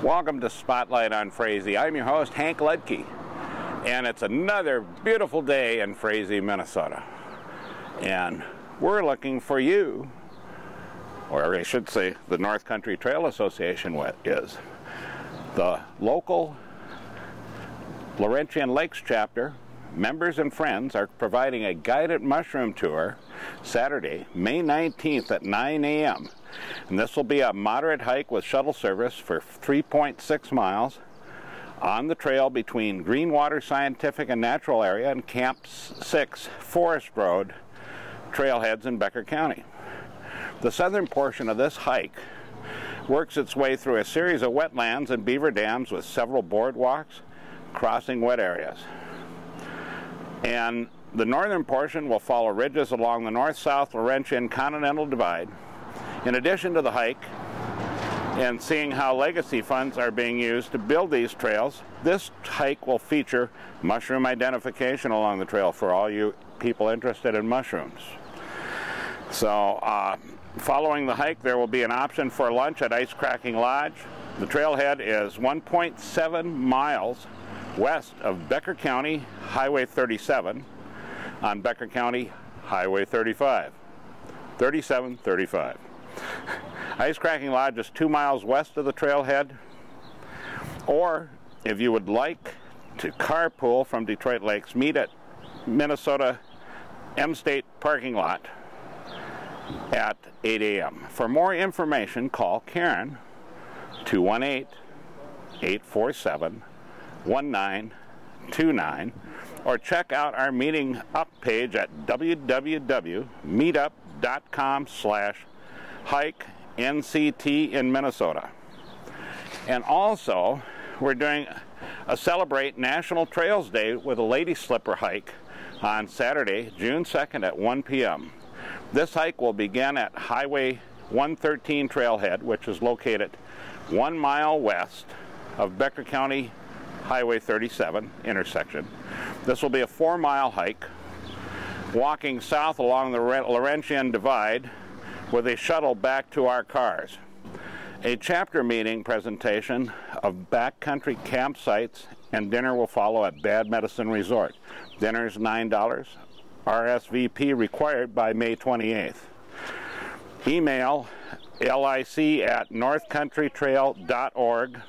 Welcome to Spotlight on Frazee. I'm your host, Hank Ledke, and it's another beautiful day in Frazee, Minnesota. And we're looking for you, or I should say the North Country Trail Association is. The local Laurentian Lakes chapter members and friends are providing a guided mushroom tour Saturday, May 19th at 9 a.m. And this will be a moderate hike with shuttle service for 3.6 miles on the trail between Greenwater Scientific and Natural Area and Camp 6 Forest Road trailheads in Becker County. The southern portion of this hike works its way through a series of wetlands and beaver dams with several boardwalks crossing wet areas. And the northern portion will follow ridges along the north-south Laurentian Continental Divide. In addition to the hike and seeing how legacy funds are being used to build these trails, this hike will feature mushroom identification along the trail for all you people interested in mushrooms. So following the hike, there will be an option for lunch at Ice Cracking Lodge. The trailhead is 1.7 miles west of Becker County Highway 37 on Becker County Highway 35. Ice Cracking Lodge is 2 miles west of the trailhead. Or if you would like to carpool from Detroit Lakes, meet at Minnesota M-State parking lot at 8 a.m. For more information, call Karen 218-847-1929 or check out our meeting up page at www.meetup.com/hike-NCT in Minnesota. And also, we're doing a Celebrate National Trails Day with a lady slipper hike on Saturday, June 2nd at 1 p.m. This hike will begin at Highway 113 trailhead, which is located 1 mile west of Becker County Highway 37 intersection. This will be a 4-mile hike, walking south along the Laurentian Divide with a shuttle back to our cars. A chapter meeting presentation of backcountry campsites and dinner will follow at Bad Medicine Resort. Dinner is $9. RSVP required by May 28th. Email lic@northcountrytrail.org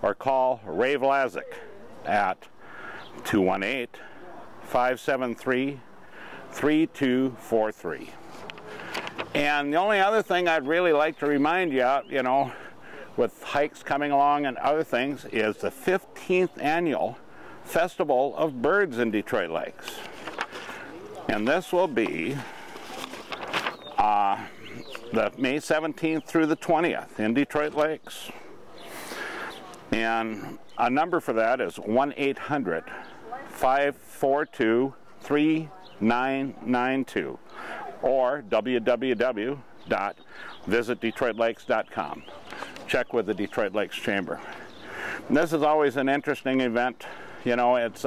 or call Ray Vlasic at 218-573-3243. And the only other thing I'd really like to remind you of, with hikes coming along and other things, is the 15th annual Festival of Birds in Detroit Lakes. And this will be the May 17th through the 20th in Detroit Lakes. And a number for that is 1-800-542-3992 or www.visitdetroitlakes.com. Check with the Detroit Lakes Chamber. And this is always an interesting event. It's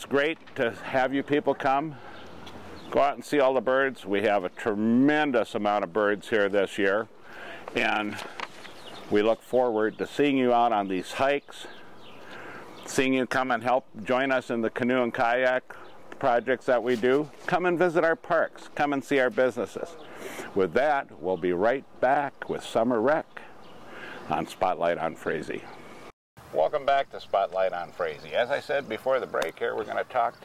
great to have you people come, go out and see all the birds. We have a tremendous amount of birds here this year, and we look forward to seeing you out on these hikes, seeing you come and help join us in the canoe and kayak projects that we do. Come and visit our parks, come and see our businesses. With that, we'll be right back with Summer Rec on Spotlight on Frazee. Welcome back to Spotlight on Frazee. As I said before the break here, we're going to talk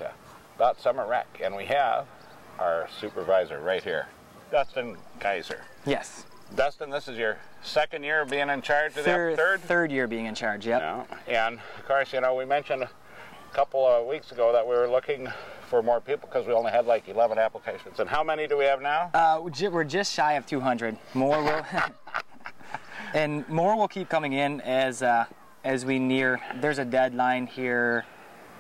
about Summer Rec, and we have our supervisor right here, Dustin Kaiser. Yes. Dustin, this is your second year of being in charge of that? Third year being in charge, yep. And of course, we mentioned a couple of weeks ago that we were looking for more people because we only had like 11 applications. And how many do we have now? We're just shy of 200. More will, and more will keep coming in as we near. There's a deadline here.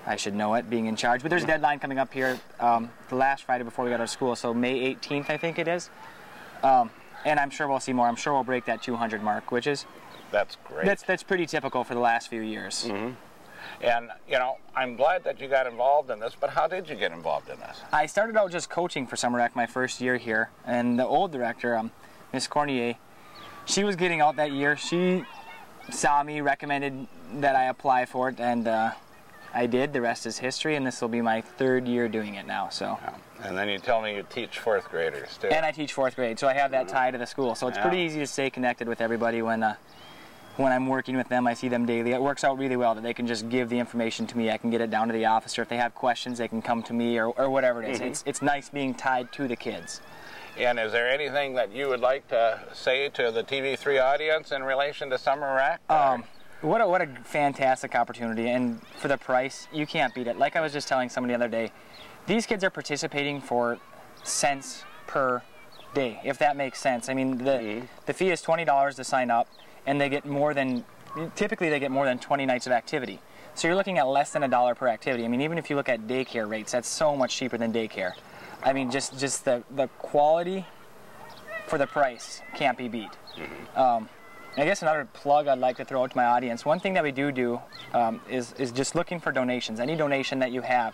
I should know it, being in charge, but there's a deadline coming up here the last Friday before we got our school, so May 18th, I think it is. And I'm sure we'll see more. I'm sure we'll break that 200 mark, which is... That's great. That's pretty typical for the last few years. Mm-hmm. And, I'm glad that you got involved in this, but how did you get involved in this? I started out just coaching for Summer Rec my first year here, and the old director, Miss Cornier, she was getting out that year. She saw me, recommended that I apply for it, and I did. The rest is history, and this will be my 3rd year doing it now. So. Yeah. And then you tell me you teach 4th graders too. And I teach 4th grade, so I have that tie to the school. So it's pretty easy to stay connected with everybody when I'm working with them. I see them daily. It works out really well that they can just give the information to me. I can get it down to the office, or if they have questions, they can come to me, or whatever it is. It's nice being tied to the kids. And is there anything that you would like to say to the TV3 audience in relation to Summer Rec? What a fantastic opportunity, and for the price, you can't beat it. Like I was just telling somebody the other day, these kids are participating for cents per day, if that makes sense. I mean, the fee is $20 to sign up, and they get typically they get more than 20 nights of activity. So you're looking at less than $1 per activity. I mean, even if you look at daycare rates, that's so much cheaper than daycare. I mean, just the quality for the price can't be beat. I guess another plug I'd like to throw out to my audience, one thing that we do is just looking for donations. Any donation that you have,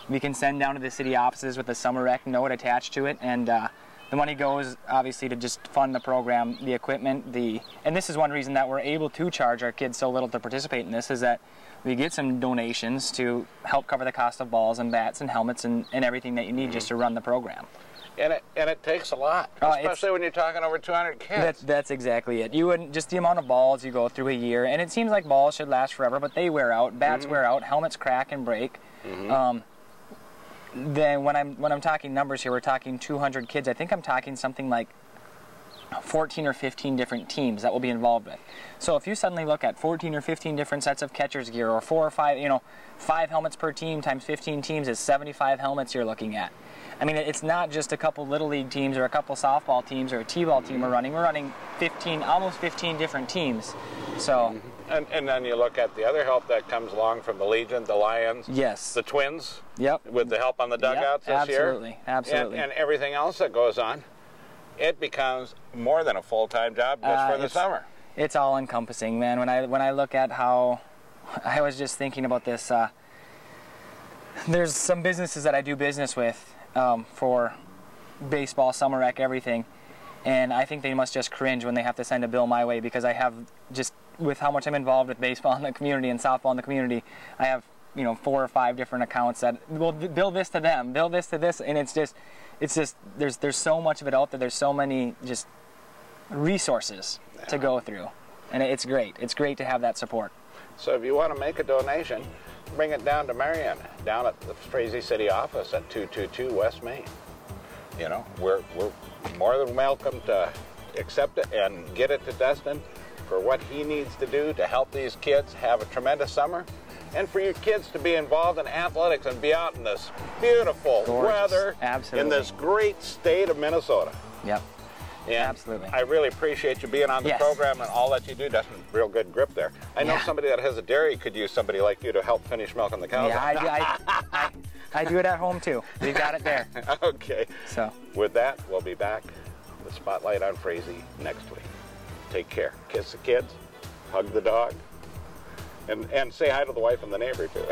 we can send down to the city offices with the Summer Rec note attached to it, and the money goes obviously to just fund the program, the equipment, and this is one reason that we're able to charge our kids so little to participate in this, is that we get some donations to help cover the cost of balls and bats and helmets and everything that you need just to run the program. And it takes a lot, especially when you're talking over 200 kids. That's exactly it. You wouldn't, just the amount of balls you go through a year, and it seems like balls should last forever, but they wear out. Bats wear out. Helmets crack and break. Then when I'm talking numbers here, we're talking 200 kids. I think I'm talking something like 14 or 15 different teams that will be involved with. So if you suddenly look at 14 or 15 different sets of catcher's gear, or 4 or 5, 5 helmets per team times 15 teams is 75 helmets you're looking at. I mean, it's not just a couple little league teams or a couple softball teams or a t-ball team we're running. We're running almost 15 different teams. So. And then you look at the other help that comes along from the Legion, the Lions, yes, the Twins, yep, with the help on the dugouts this year, absolutely, and everything else that goes on. It becomes more than a full-time job just for the summer. It's all encompassing, man. When I look at how, I was just thinking about this. There's some businesses that I do business with for baseball, Summer Rec, everything, and I think they must just cringe when they have to send a bill my way, because I have just, with how much I'm involved with baseball in the community and softball in the community, I have 4 or 5 different accounts that will bill this to them, bill this to this, and it's just there's so much of it out there. There's so many just resources to go through, and it's great. It's great to have that support. So if you want to make a donation, bring it down to Marion, down at the Frazee City office at 222 West Main. We're more than welcome to accept it and get it to Dustin for what he needs to do to help these kids have a tremendous summer, and for your kids to be involved in athletics and be out in this beautiful weather in this great state of Minnesota. Yep. And absolutely. I really appreciate you being on the program and all that you do. Dustin, real good grip there. I know somebody that has a dairy could use somebody like you to help finish milking the cows. Yeah, I do it at home too. We've got it there. Okay. So with that, we'll be back with Spotlight on Frazee next week. Take care. Kiss the kids, hug the dog, and say hi to the wife and the neighbor too.